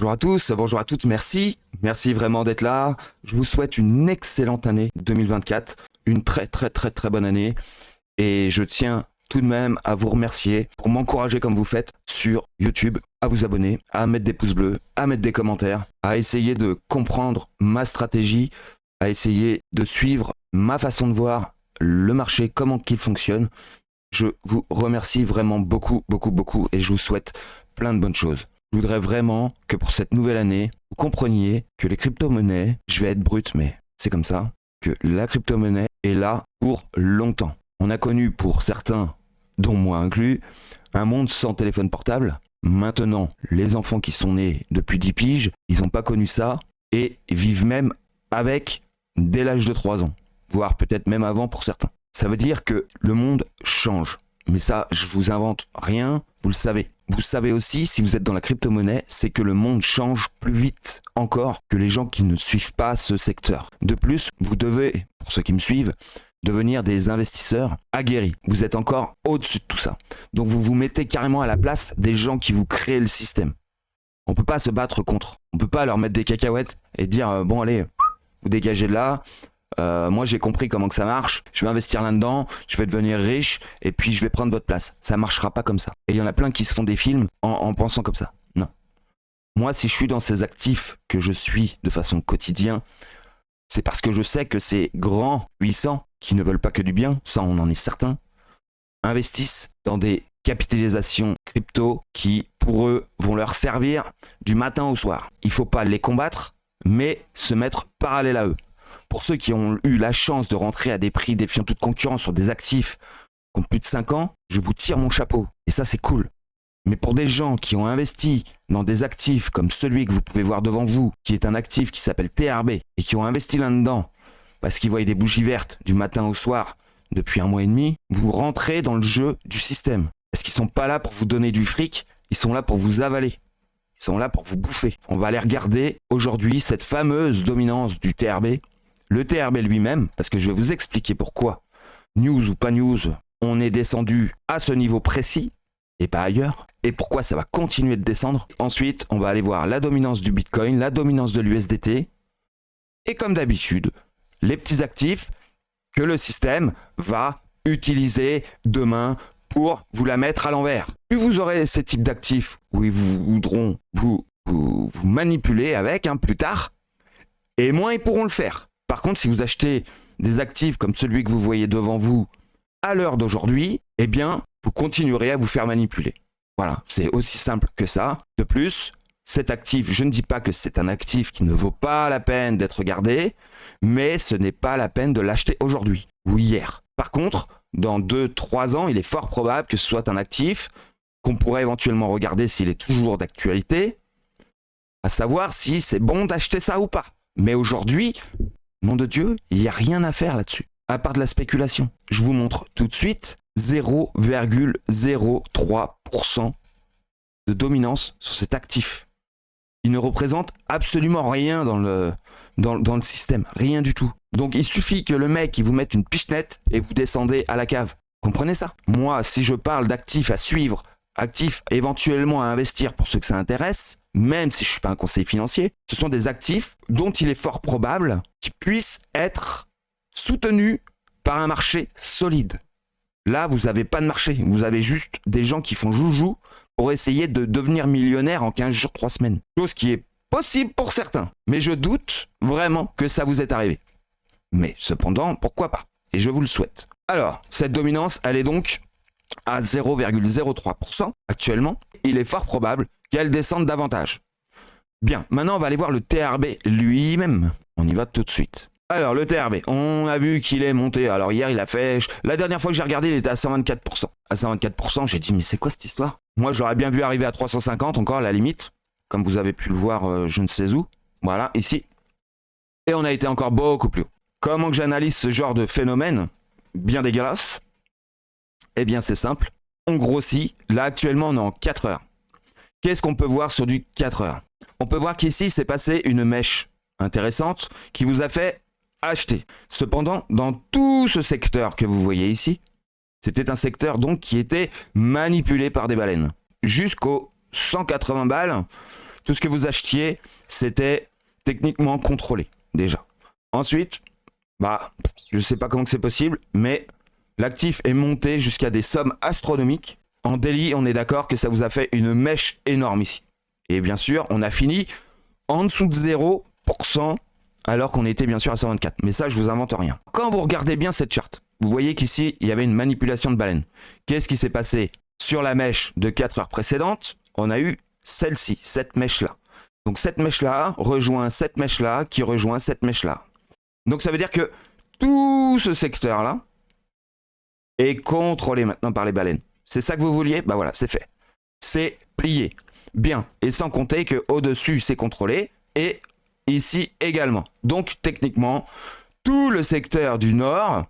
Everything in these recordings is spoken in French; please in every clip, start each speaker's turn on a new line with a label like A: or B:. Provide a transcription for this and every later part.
A: Bonjour à tous, bonjour à toutes, merci. Merci vraiment d'être là. Je vous souhaite une excellente année 2024, une très bonne année. Et je tiens tout de même à vous remercier pour m'encourager comme vous faites sur YouTube, à vous abonner, à mettre des pouces bleus, à mettre des commentaires, à essayer de comprendre ma stratégie, à essayer de suivre ma façon de voir le marché, comment qu'il fonctionne. Je vous remercie vraiment beaucoup et je vous souhaite plein de bonnes choses. Je voudrais vraiment que pour cette nouvelle année, vous compreniez que les crypto-monnaies, je vais être brut, mais c'est comme ça, que la crypto-monnaie est là pour longtemps. On a connu pour certains, dont moi inclus, un monde sans téléphone portable. Maintenant, les enfants qui sont nés depuis 10 piges, ils n'ont pas connu ça et vivent même avec dès l'âge de 3 ans, voire peut-être même avant pour certains. Ça veut dire que le monde change. Mais ça, je vous invente rien, vous le savez. Vous savez aussi, si vous êtes dans la crypto-monnaie, c'est que le monde change plus vite encore que les gens qui ne suivent pas ce secteur. De plus, vous devez, pour ceux qui me suivent, devenir des investisseurs aguerris. Vous êtes encore au-dessus de tout ça. Donc vous vous mettez carrément à la place des gens qui vous créent le système. On ne peut pas se battre contre. On ne peut pas leur mettre des cacahuètes et dire bon allez, vous dégagez de là. Moi j'ai compris comment que ça marche, je vais investir là-dedans, je vais devenir riche et puis je vais prendre votre place. Ça marchera pas comme ça. Et il y en a plein qui se font des films en pensant comme ça. Non. Moi si je suis dans ces actifs que je suis de façon quotidienne, c'est parce que je sais que ces grands puissants qui ne veulent pas que du bien, ça on en est certain, investissent dans des capitalisations crypto qui pour eux vont leur servir du matin au soir. Il faut pas les combattre mais se mettre parallèle à eux. Pour ceux qui ont eu la chance de rentrer à des prix défiant toute concurrence sur des actifs qui ont plus de 5 ans, je vous tire mon chapeau. Et ça, c'est cool. Mais pour des gens qui ont investi dans des actifs comme celui que vous pouvez voir devant vous, qui est un actif qui s'appelle TRB, et qui ont investi là-dedans parce qu'ils voyaient des bougies vertes du matin au soir depuis 1 mois et demi, vous rentrez dans le jeu du système. Parce qu'ils sont pas là pour vous donner du fric, ils sont là pour vous avaler. Ils sont là pour vous bouffer. On va aller regarder aujourd'hui cette fameuse dominance du TRB. Le TRB lui-même, parce que je vais vous expliquer pourquoi, news ou pas news, on est descendu à ce niveau précis et pas ailleurs, et pourquoi ça va continuer de descendre. Ensuite, on va aller voir la dominance du Bitcoin, la dominance de l'USDT, et comme d'habitude, les petits actifs que le système va utiliser demain pour vous la mettre à l'envers. Plus vous aurez ces types d'actifs où ils voudront vous manipuler avec plus tard, et moins ils pourront le faire. Par contre, si vous achetez des actifs comme celui que vous voyez devant vous à l'heure d'aujourd'hui, eh bien, vous continuerez à vous faire manipuler. Voilà, c'est aussi simple que ça. De plus, cet actif, je ne dis pas que c'est un actif qui ne vaut pas la peine d'être regardé, mais ce n'est pas la peine de l'acheter aujourd'hui ou hier. Par contre, dans 2-3 ans, il est fort probable que ce soit un actif qu'on pourrait éventuellement regarder s'il est toujours d'actualité, à savoir si c'est bon d'acheter ça ou pas. Mais aujourd'hui, nom de Dieu, il n'y a rien à faire là-dessus, à part de la spéculation. Je vous montre tout de suite 0,03% de dominance sur cet actif. Il ne représente absolument rien dans le système, rien du tout. Donc il suffit que le mec il vous mette une pichenette et vous descendez à la cave. Comprenez ça? Moi, si je parle d'actifs à suivre, actifs éventuellement à investir pour ceux que ça intéresse, même si je ne suis pas un conseiller financier, ce sont des actifs dont il est fort probable qu'ils puissent être soutenus par un marché solide. Là, vous n'avez pas de marché, vous avez juste des gens qui font joujou pour essayer de devenir millionnaire en 15 jours, 3 semaines. Chose qui est possible pour certains, mais je doute vraiment que ça vous est arrivé. Mais cependant, pourquoi pas? Et je vous le souhaite. Alors, cette dominance, elle est donc à 0,03% actuellement. Il est fort probable qu'elle descende davantage. Bien, maintenant on va aller voir le TRB lui-même. On y va tout de suite. Alors le TRB, on a vu qu'il est monté. Alors hier il a fait... La dernière fois que j'ai regardé, il était à 124%. À 124%, j'ai dit mais c'est quoi cette histoire? Moi j'aurais bien vu arriver à 350 encore à la limite. Comme vous avez pu le voir je ne sais où. Voilà, ici. Et on a été encore beaucoup plus haut. Comment que j'analyse ce genre de phénomène bien dégueulasse? Eh bien c'est simple. On grossit. Là actuellement on est en 4 heures. Qu'est-ce qu'on peut voir sur du 4 heures? On peut voir qu'ici, c'est passé une mèche intéressante qui vous a fait acheter. Cependant, dans tout ce secteur que vous voyez ici, c'était un secteur donc qui était manipulé par des baleines. Jusqu'aux 180 balles, Tout ce que vous achetiez, c'était techniquement contrôlé, déjà. Ensuite, je ne sais pas comment c'est possible, mais l'actif est monté jusqu'à des sommes astronomiques. En daily, on est d'accord que ça vous a fait une mèche énorme ici. Et bien sûr, on a fini en dessous de 0%, alors qu'on était bien sûr à 124. Mais ça, je vous invente rien. Quand vous regardez bien cette charte, vous voyez qu'ici, il y avait une manipulation de baleine. Qu'est-ce qui s'est passé? Sur la mèche de 4 heures précédentes, on a eu celle-ci, cette mèche-là. Donc cette mèche-là rejoint cette mèche-là, qui rejoint cette mèche-là. Donc ça veut dire que tout ce secteur-là est contrôlé maintenant par les baleines. C'est ça que vous vouliez? Bah voilà, c'est fait. C'est plié. Bien. Et sans compter qu'au-dessus, c'est contrôlé. Et ici également. Donc techniquement, tout le secteur du nord,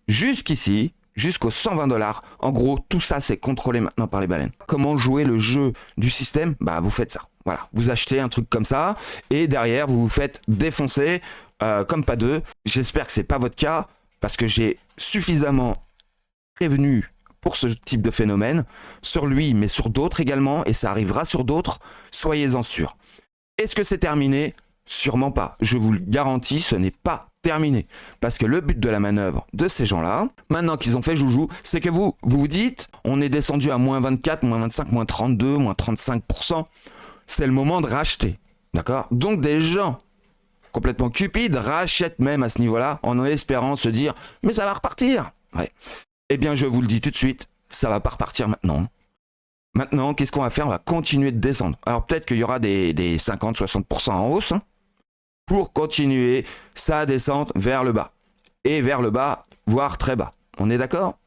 A: jusqu'ici, jusqu'aux 120 $, en gros, tout ça, c'est contrôlé maintenant par les baleines. Comment jouer le jeu du système? Bah, vous faites ça. Voilà. Vous achetez un truc comme ça. Et derrière, vous vous faites défoncer comme pas deux. J'espère que c'est pas votre cas. Parce que j'ai suffisamment prévenu pour ce type de phénomène, sur lui, mais sur d'autres également, et ça arrivera sur d'autres, soyez-en sûrs. Est-ce que c'est terminé? Sûrement pas. Je vous le garantis, ce n'est pas terminé. Parce que le but de la manœuvre de ces gens-là, maintenant qu'ils ont fait joujou, c'est que vous vous dites, on est descendu à moins 24, moins 25, moins 32, moins 35%, c'est le moment de racheter. D'accord? Donc des gens complètement cupides rachètent même à ce niveau-là, en espérant se dire, mais ça va repartir. Ouais. Eh bien, je vous le dis tout de suite, ça va pas repartir maintenant. Maintenant, qu'est-ce qu'on va faire? On va continuer de descendre. Alors, peut-être qu'il y aura des 50-60% en hausse pour continuer sa descente vers le bas. Et vers le bas, voire très bas. On est d'accord?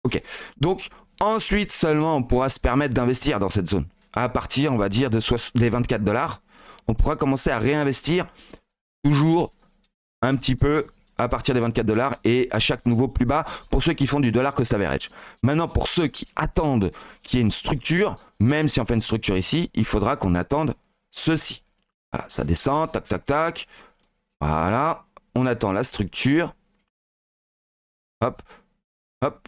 A: Ok. Donc, ensuite seulement, on pourra se permettre d'investir dans cette zone. À partir, on va dire, des 24 $, on pourra commencer à réinvestir toujours un petit peu à partir des 24 $ et à chaque nouveau plus bas pour ceux qui font du dollar cost average. Maintenant, pour ceux qui attendent qu'il y ait une structure, même si on fait une structure ici, il faudra qu'on attende ceci. Voilà, ça descend, tac, tac, tac. Voilà, on attend la structure. Hop, hop,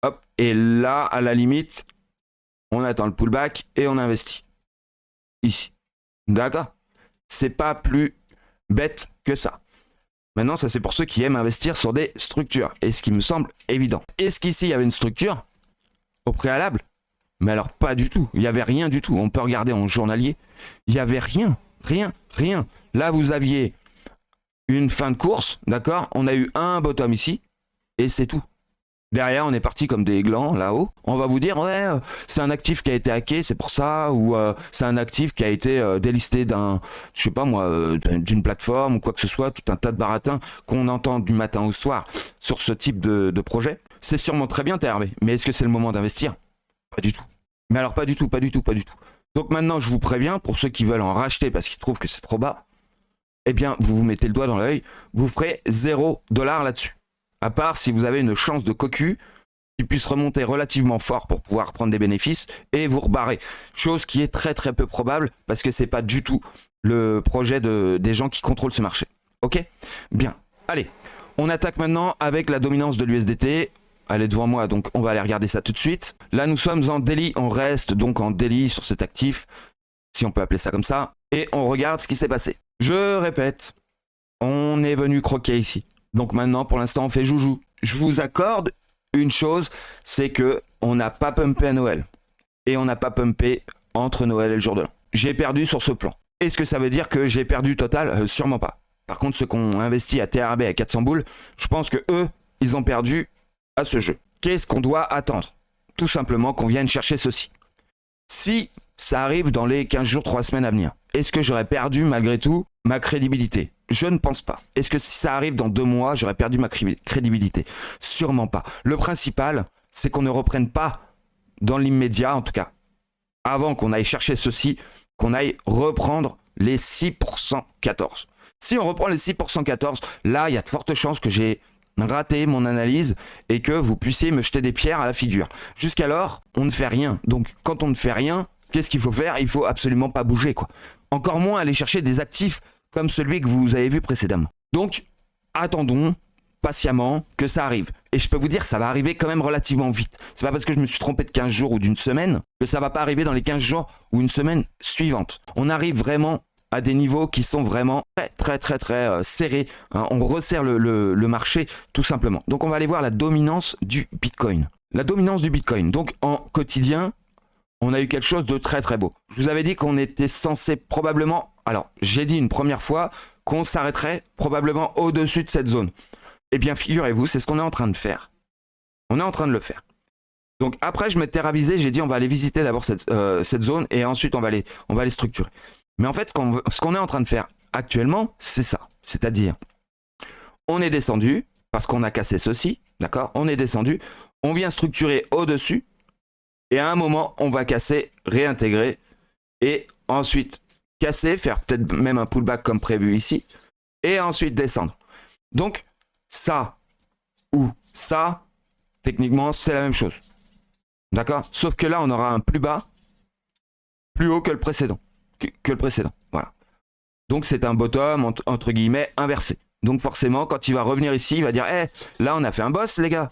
A: hop. Et là, à la limite, on attend le pullback et on investit. Ici. D'accord? C'est pas plus bête que ça. Maintenant, ça c'est pour ceux qui aiment investir sur des structures. Et ce qui me semble évident. Est-ce qu'ici il y avait une structure au préalable? Mais alors pas du tout. Il n'y avait rien du tout. On peut regarder en journalier. Il n'y avait rien. Rien. Là, vous aviez une fin de course. D'accord? On a eu un bottom ici. Et c'est tout. Derrière, on est parti comme des glands là-haut. On va vous dire, ouais, c'est un actif qui a été hacké, c'est pour ça, ou c'est un actif qui a été délisté je sais pas moi, d'une plateforme ou quoi que ce soit, tout un tas de baratins qu'on entend du matin au soir sur ce type de projet. C'est sûrement très bien, TRB, mais est-ce que c'est le moment d'investir? Pas du tout. Mais alors pas du tout. Donc maintenant, je vous préviens, pour ceux qui veulent en racheter parce qu'ils trouvent que c'est trop bas, eh bien, vous vous mettez le doigt dans l'œil, vous ferez 0 $ là-dessus. À part si vous avez une chance de cocu qui puisse remonter relativement fort pour pouvoir prendre des bénéfices et vous rebarrer. Chose qui est très très peu probable parce que c'est pas du tout le projet des gens qui contrôlent ce marché. Ok? Bien. Allez, on attaque maintenant avec la dominance de l'USDT. Elle est devant moi, donc on va aller regarder ça tout de suite. Là, nous sommes en daily. On reste donc en daily sur cet actif, si on peut appeler ça comme ça. Et on regarde ce qui s'est passé. Je répète, on est venu croquer ici. Donc maintenant, pour l'instant, on fait joujou. Je vous accorde une chose, c'est que on n'a pas pumpé à Noël. Et on n'a pas pumpé entre Noël et le jour de l'an. J'ai perdu sur ce plan. Est-ce que ça veut dire que j'ai perdu total? Sûrement pas. Par contre, ceux qui ont investi à TRB à 400 boules, je pense que eux, ils ont perdu à ce jeu. Qu'est-ce qu'on doit attendre? Tout simplement qu'on vienne chercher ceci. Si ça arrive dans les 15 jours, 3 semaines à venir, est-ce que j'aurais perdu malgré tout ma crédibilité? Je ne pense pas. Est-ce que si ça arrive dans 2 mois, j'aurais perdu ma crédibilité? Sûrement pas. Le principal, c'est qu'on ne reprenne pas dans l'immédiat, en tout cas, avant qu'on aille chercher ceci, qu'on aille reprendre les 6% 14. Si on reprend les 6% 14, là, il y a de fortes chances que j'ai raté mon analyse et que vous puissiez me jeter des pierres à la figure. Jusqu'alors, on ne fait rien. Donc, quand on ne fait rien, qu'est-ce qu'il faut faire? Il faut absolument pas bouger, quoi. Encore moins aller chercher des actifs comme celui que vous avez vu précédemment. Donc, attendons patiemment que ça arrive. Et je peux vous dire, ça va arriver quand même relativement vite. C'est pas parce que je me suis trompé de 15 jours ou d'une semaine que ça va pas arriver dans les 15 jours ou une semaine suivante. On arrive vraiment à des niveaux qui sont vraiment très serrés. Hein. On resserre le marché tout simplement. Donc on va aller voir la dominance du Bitcoin. La dominance du Bitcoin. Donc en quotidien, on a eu quelque chose de très beau. Je vous avais dit qu'on était censé probablement... Alors, j'ai dit une première fois qu'on s'arrêterait probablement au-dessus de cette zone. Eh bien, figurez-vous, c'est ce qu'on est en train de faire. On est en train de le faire. Donc après, je m'étais ravisé, j'ai dit on va aller visiter d'abord cette zone et ensuite on va les structurer. Mais en fait, ce qu'on est en train de faire actuellement, c'est ça. C'est-à-dire, on est descendu parce qu'on a cassé ceci, d'accord? On est descendu, on vient structurer au-dessus et à un moment, on va casser, réintégrer et ensuite casser, faire peut-être même un pullback comme prévu ici et ensuite descendre. Donc, ça ou ça, techniquement, c'est la même chose. D'accord? Sauf que là, on aura un plus bas, plus haut que le précédent. Voilà. Donc, c'est un bottom, entre guillemets, inversé. Donc, forcément, quand il va revenir ici, il va dire « Eh, là, on a fait un boss, les gars !»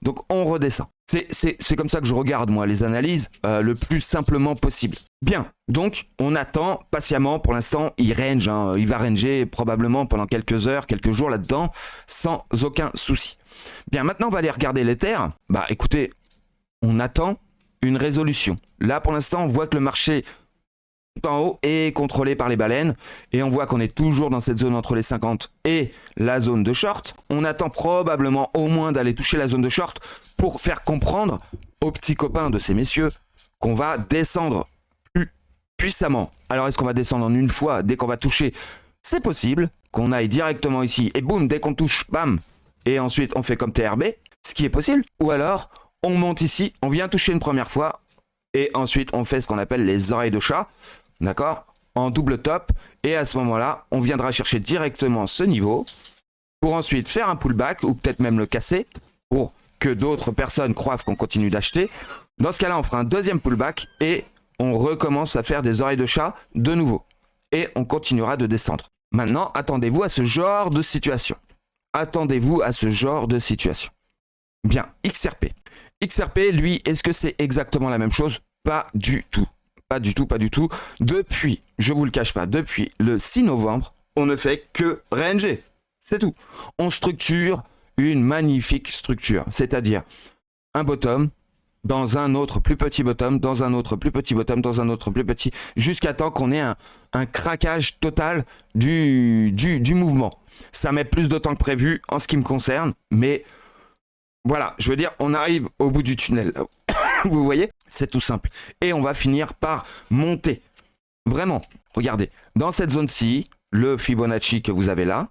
A: Donc, on redescend. C'est comme ça que je regarde, moi, les analyses le plus simplement possible. Bien, donc, on attend patiemment. Pour l'instant, il range. Hein, il va ranger probablement pendant quelques heures, quelques jours là-dedans, sans aucun souci. Bien, maintenant, on va aller regarder l'Ether. Bah, écoutez, on attend une résolution. Là, pour l'instant, on voit que le marché tout en haut est contrôlé par les baleines et on voit qu'on est toujours dans cette zone entre les 50 et la zone de short. On attend probablement au moins d'aller toucher la zone de short pour faire comprendre aux petits copains de ces messieurs qu'on va descendre plus puissamment. Alors, est-ce qu'on va descendre en une fois dès qu'on va toucher? C'est possible qu'on aille directement ici et boum, dès qu'on touche, bam, et ensuite on fait comme TRB, ce qui est possible. Ou alors, on monte ici, on vient toucher une première fois et ensuite on fait ce qu'on appelle les oreilles de chat, d'accord, en double top. Et à ce moment-là, on viendra chercher directement ce niveau pour ensuite faire un pullback ou peut-être même le casser pour que d'autres personnes croient qu'on continue d'acheter. Dans ce cas-là, on fera un deuxième pullback et on recommence à faire des oreilles de chat de nouveau. Et on continuera de descendre. Maintenant, attendez-vous à ce genre de situation. Attendez-vous à ce genre de situation. Bien, XRP. XRP, lui, est-ce que c'est exactement la même chose? Pas du tout. Pas du tout, pas du tout. Depuis, je vous le cache pas, depuis le 6 novembre, on ne fait que ranger. C'est tout. On structure une magnifique structure. C'est-à-dire un bottom dans un autre plus petit bottom, dans un autre plus petit bottom, dans un autre plus petit, jusqu'à temps qu'on ait un craquage total du mouvement. Ça met plus de temps que prévu en ce qui me concerne, mais voilà, je veux dire, on arrive au bout du tunnel. Vous voyez, c'est tout simple. Et on va finir par monter. Vraiment, regardez, dans cette zone-ci, le Fibonacci que vous avez là,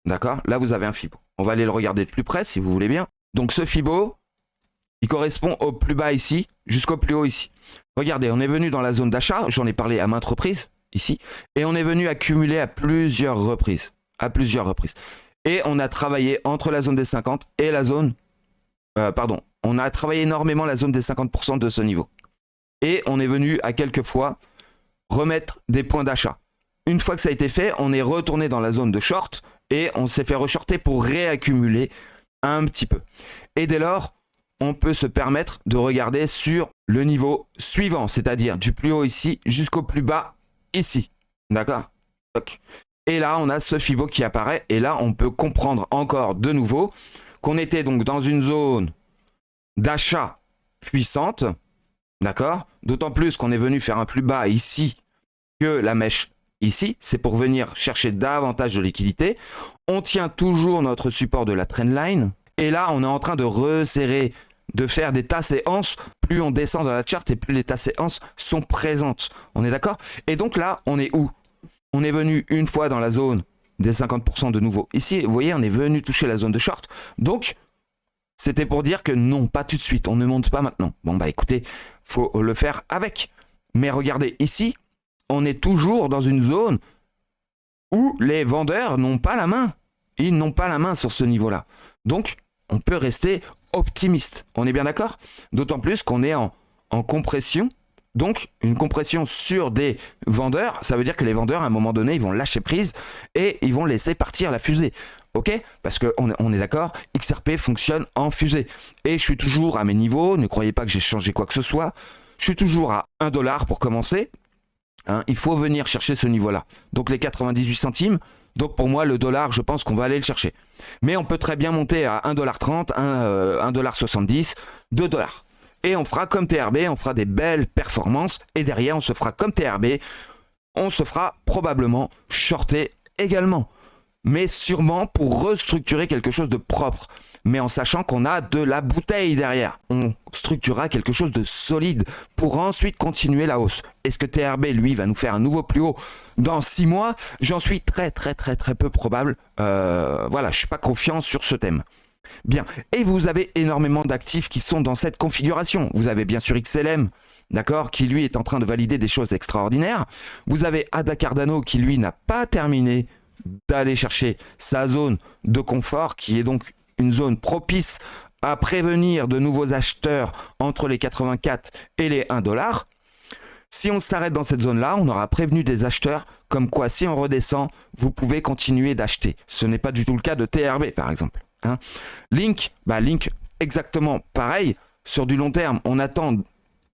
A: d'accord, là vous avez un Fibo. On va aller le regarder de plus près si vous voulez bien. Donc ce Fibo, il correspond au plus bas ici, jusqu'au plus haut ici. Regardez, on est venu dans la zone d'achat, j'en ai parlé à maintes reprises, ici, et on est venu accumuler à plusieurs reprises. Et on a travaillé entre la zone des 50 et la zone... on a travaillé énormément la zone des 50% de ce niveau. Et on est venu à quelques fois remettre des points d'achat. Une fois que ça a été fait, on est retourné dans la zone de short et on s'est fait reshorter pour réaccumuler un petit peu. Et dès lors, on peut se permettre de regarder sur le niveau suivant, c'est-à-dire du plus haut ici jusqu'au plus bas ici. D'accord? Et là, on a ce Fibo qui apparaît et là, on peut comprendre encore de nouveau qu'on était donc dans une zone d'achat puissante, d'accord? D'autant plus qu'on est venu faire un plus bas ici que la mèche ici, c'est pour venir chercher davantage de liquidité. On tient toujours notre support de la trendline et là, on est en train de resserrer, de faire des tasses et anses. Plus on descend dans la charte et plus les tasses et anses sont présentes. On est d'accord? Et donc là, on est où? On est venu une fois dans la zone des 50% de nouveau. Ici, vous voyez, on est venu toucher la zone de short. Donc, c'était pour dire que non, pas tout de suite, on ne monte pas maintenant. Bon, bah écoutez, faut le faire avec. Mais regardez, ici, on est toujours dans une zone où les vendeurs n'ont pas la main. Ils n'ont pas la main sur ce niveau-là. Donc, on peut rester optimiste. On est bien d'accord? D'autant plus qu'on est en compression. Donc, une compression sur des vendeurs, ça veut dire que les vendeurs, à un moment donné, ils vont lâcher prise et ils vont laisser partir la fusée. Ok? Parce qu'on est d'accord, XRP fonctionne en fusée. Et je suis toujours à mes niveaux, ne croyez pas que j'ai changé quoi que ce soit. Je suis toujours à 1$ pour commencer. Hein, il faut venir chercher ce niveau-là. Donc les 98 centimes, donc pour moi le dollar, je pense qu'on va aller le chercher. Mais on peut très bien monter à 1,30$, 1,70$, 2$. Et on fera comme TRB, on fera des belles performances. Et derrière, on se fera comme TRB, on se fera probablement shorter également. Mais sûrement pour restructurer quelque chose de propre. Mais en sachant qu'on a de la bouteille derrière. On structurera quelque chose de solide pour ensuite continuer la hausse. Est-ce que TRB, lui, va nous faire un nouveau plus haut dans 6 mois? J'en suis très peu probable. Voilà, je ne suis pas confiant sur ce thème. Bien, et vous avez énormément d'actifs qui sont dans cette configuration. Vous avez bien sûr XLM, d'accord, qui lui est en train de valider des choses extraordinaires. Vous avez ADA Cardano qui lui n'a pas terminé d'aller chercher sa zone de confort, qui est donc une zone propice à prévenir de nouveaux acheteurs entre les 84 et les 1$. Si on s'arrête dans cette zone-là, on aura prévenu des acheteurs comme quoi si on redescend, vous pouvez continuer d'acheter. Ce n'est pas du tout le cas de TRB par exemple. Hein. Link, Link exactement pareil. Sur du long terme, on attend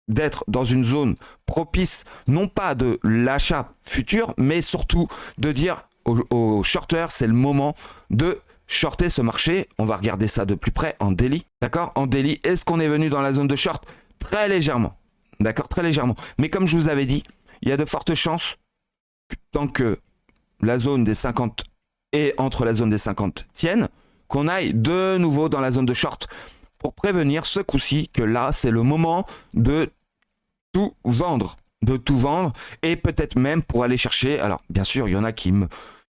A: d'être dans une zone propice, non pas de l'achat futur, mais surtout de dire aux shorters, c'est le moment de shorter ce marché. On va regarder ça de plus près en daily. D'accord? En daily, est-ce qu'on est venu dans la zone de short? Très légèrement. D'accord? Très légèrement. Mais comme je vous avais dit, il y a de fortes chances, tant que la zone des 50 et entre la zone des 50 tiennent, qu'on aille de nouveau dans la zone de short pour prévenir ce coup-ci que là, c'est le moment de tout vendre. De tout vendre et peut-être même pour aller chercher. Alors, bien sûr, il y en a qui me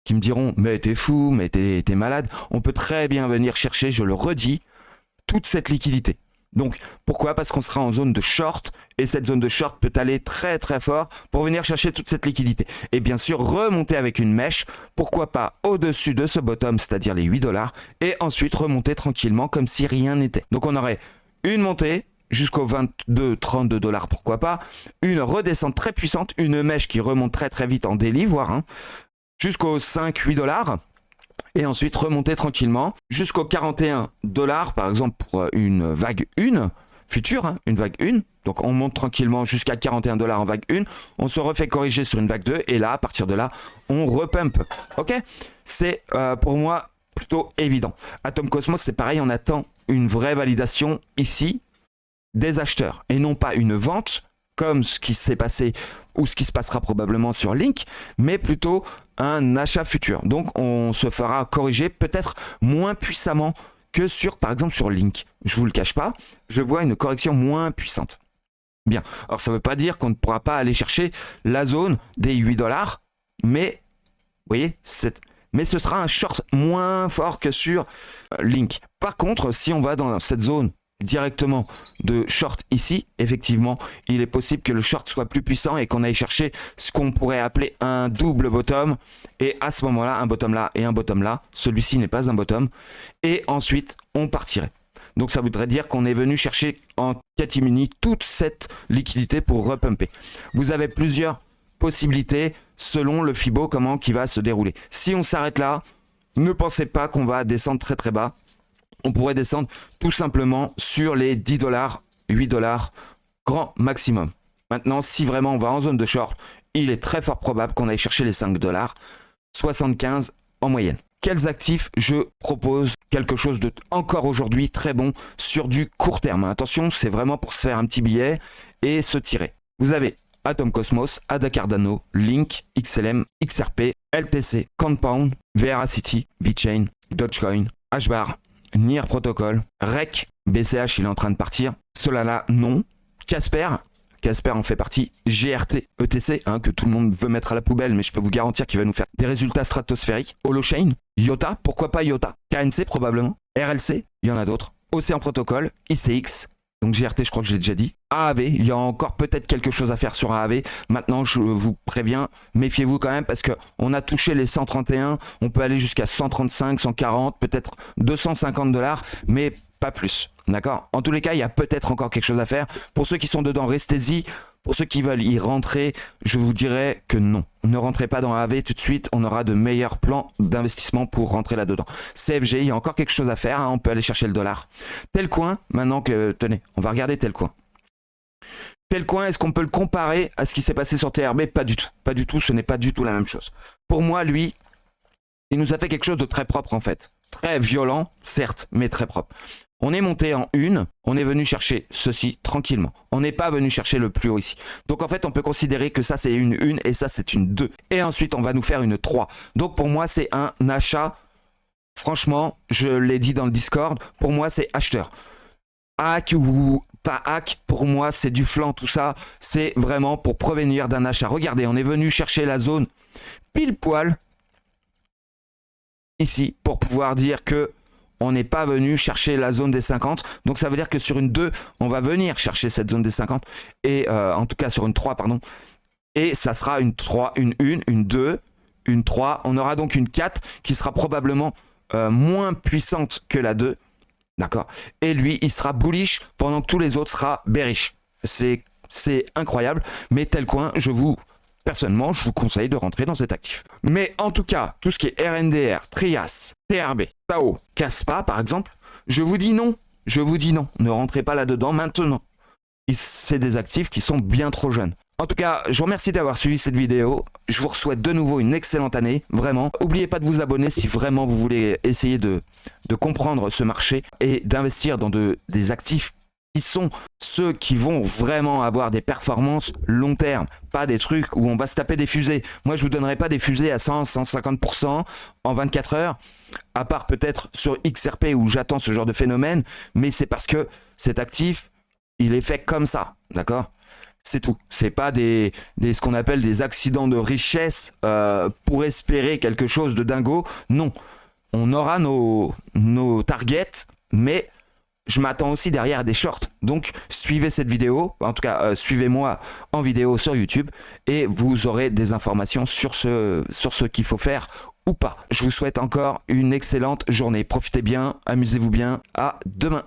A: diront, mais t'es fou, mais t'es malade. On peut très bien venir chercher, je le redis, toute cette liquidité. Donc, pourquoi? Parce qu'on sera en zone de short et cette zone de short peut aller très fort pour venir chercher toute cette liquidité. Et bien sûr, remonter avec une mèche, pourquoi pas au-dessus de ce bottom, c'est-à-dire les 8$, et ensuite remonter tranquillement comme si rien n'était. Donc, on aurait une montée jusqu'aux 22-32$, pourquoi pas, une redescente très puissante, une mèche qui remonte très vite en daily, voire jusqu'aux 5-8$. Et ensuite remonter tranquillement jusqu'aux 41$, par exemple, pour une vague 1 future, une vague 1. Donc on monte tranquillement jusqu'à 41$ en vague 1. On se refait corriger sur une vague 2. Et là, à partir de là, on repump. Ok? C'est pour moi plutôt évident. Atom Cosmos, c'est pareil, on attend une vraie validation ici des acheteurs. Et non pas une vente, comme ce qui s'est passé ou ce qui se passera probablement sur Link, mais plutôt un achat futur. Donc on se fera corriger peut-être moins puissamment que sur, par exemple, sur Link. Je vous le cache pas, je vois une correction moins puissante. Bien, alors ça ne veut pas dire qu'on ne pourra pas aller chercher la zone des 8$, mais vous voyez, mais ce sera un short moins fort que sur Link. Par contre, si on va dans cette zone directement de short ici, effectivement, il est possible que le short soit plus puissant et qu'on aille chercher ce qu'on pourrait appeler un double bottom. Et à ce moment-là, un bottom là et un bottom là. Celui-ci n'est pas un bottom. Et ensuite, on partirait. Donc ça voudrait dire qu'on est venu chercher en catimini toute cette liquidité pour repumper. Vous avez plusieurs possibilités selon le Fibo, comment qui va se dérouler. Si on s'arrête là, ne pensez pas qu'on va descendre très bas. On pourrait descendre tout simplement sur les 10$, 8$ grand maximum. Maintenant, si vraiment on va en zone de short, il est très fort probable qu'on aille chercher les 5$, 75 en moyenne. Quels actifs? Je propose quelque chose de encore aujourd'hui très bon sur du court terme. Attention, c'est vraiment pour se faire un petit billet et se tirer. Vous avez Atom Cosmos, ADA Cardano, Link, XLM, XRP, LTC, Compound, Veracity, VeChain, Dogecoin, HBAR, NIR Protocol, REC, BCH il est en train de partir, Solana non, Casper en fait partie, GRT, ETC, que tout le monde veut mettre à la poubelle, mais je peux vous garantir qu'il va nous faire des résultats stratosphériques, Holochain, IOTA, pourquoi pas IOTA, KNC probablement, RLC, il y en a d'autres, Océan Protocol, ICX, donc GRT je crois que j'ai déjà dit, AAV, il y a encore peut-être quelque chose à faire sur AAV. Maintenant je vous préviens, méfiez-vous quand même parce qu'on a touché les 131, on peut aller jusqu'à 135, 140, peut-être 250$, mais pas plus. D'accord? En tous les cas, il y a peut-être encore quelque chose à faire. Pour ceux qui sont dedans, restez-y. Pour ceux qui veulent y rentrer, je vous dirais que non. Ne rentrez pas dans AV tout de suite, on aura de meilleurs plans d'investissement pour rentrer là-dedans. CFG, il y a encore quelque chose à faire, hein, on peut aller chercher le dollar. Telcoin, maintenant que, tenez, on va regarder Telcoin. Telcoin, est-ce qu'on peut le comparer à ce qui s'est passé sur TRB? Pas du tout. Pas du tout, ce n'est pas du tout la même chose. Pour moi, lui, il nous a fait quelque chose de très propre en fait. Très violent, certes, mais très propre. On est monté en une, on est venu chercher ceci tranquillement. On n'est pas venu chercher le plus haut ici. Donc en fait, on peut considérer que ça c'est une 1 et ça c'est une 2. Et ensuite, on va nous faire une 3. Donc pour moi, c'est un achat. Franchement, je l'ai dit dans le Discord, pour moi c'est acheteur. Hack ou pas hack, pour moi c'est du flanc, tout ça. C'est vraiment pour provenir d'un achat. Regardez, on est venu chercher la zone pile poil ici pour pouvoir dire que on n'est pas venu chercher la zone des 50. Donc ça veut dire que sur une 2, on va venir chercher cette zone des 50. Et en tout cas sur une 3, pardon. Et ça sera une 3, une 1, une 2, une 3. On aura donc une 4 qui sera probablement moins puissante que la 2. D'accord. Et lui, il sera bullish pendant que tous les autres sera bearish. C'est incroyable. Mais Telcoin, personnellement, je vous conseille de rentrer dans cet actif. Mais en tout cas, tout ce qui est RNDR, Trias, TRB, Tao, Kaspa par exemple, je vous dis non. Je vous dis non. Ne rentrez pas là-dedans maintenant. C'est des actifs qui sont bien trop jeunes. En tout cas, je vous remercie d'avoir suivi cette vidéo. Je vous souhaite de nouveau une excellente année, vraiment. N'oubliez pas de vous abonner si vraiment vous voulez essayer de comprendre ce marché et d'investir dans des actifs qui sont ceux qui vont vraiment avoir des performances long terme, pas des trucs où on va se taper des fusées. Moi, je vous donnerai pas des fusées à 100-150% en 24 heures, à part peut-être sur XRP où j'attends ce genre de phénomène, mais c'est parce que cet actif, il est fait comme ça, d'accord? C'est tout. C'est pas ce qu'on appelle des accidents de richesse pour espérer quelque chose de dingo. Non, on aura nos targets, mais je m'attends aussi derrière des shorts. Donc, suivez cette vidéo. En tout cas, suivez-moi en vidéo sur YouTube et vous aurez des informations sur ce qu'il faut faire ou pas. Je vous souhaite encore une excellente journée. Profitez bien, amusez-vous bien. À demain.